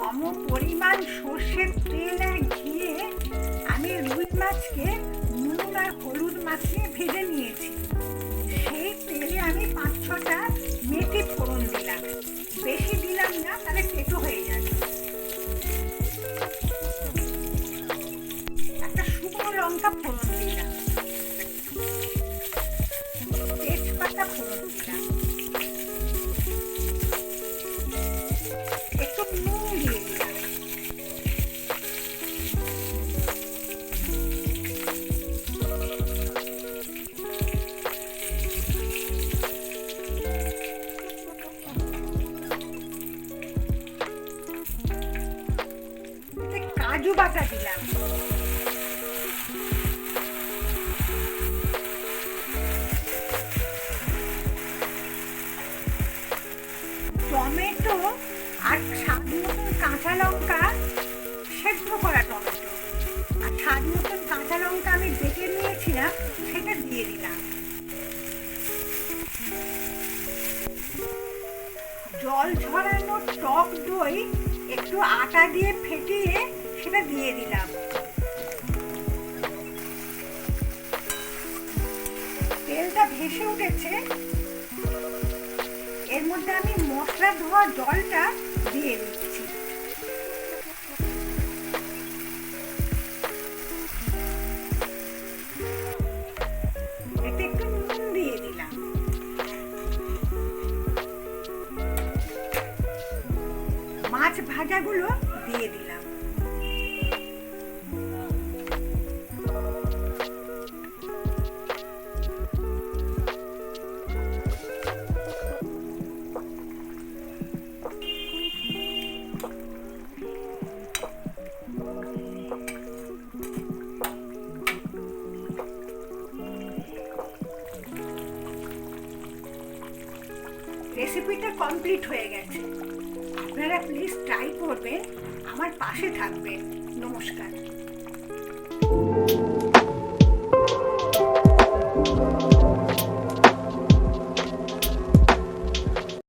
সম পরিমাণ সর্ষের তেল আর ঘিয়ে আমি রুই মাছকে নুন আর হলুদ মাখিয়ে ভেজে নিয়েছি। সেই তেলে আমি 5-6টা মেথি ফোড়ন দিলাম, বেশি দিলাম না, তাহলে তেতো হয়ে যাবে। একটা শুকনো লঙ্কা ফোড়ন দিলাম, তেজপাতা ফোড়ন দিলাম, একটু নুন দিয়ে দিলাম, কাজু বাটা দিলাম, টমেটো আর স্বাদ মতন কাঁচা লঙ্কা, সেদ্ধ করা টমেটো আর স্বাদ মতন কাঁচা লঙ্কা আমি বেটে নিয়েছিলাম, সেটা দিয়ে দিলাম। জল ঝরানো টক দই একটু আটা দিয়ে ফেটিয়ে সেটা দিয়ে দিলাম। তেলটা ভেসে উঠেছে, এর মধ্যে আমি মশলা ধোয়া জলটা দিয়ে দিচ্ছি। এতে একটু নুন দিয়ে দিলাম, মাছ ভাজাগুলো দিয়ে দিলাম। রেসিপিটা কমপ্লিট হয়ে গেছে। আপনারা প্লিজ ট্রাই করবেন, আমার পাশে থাকবেন। নমস্কার।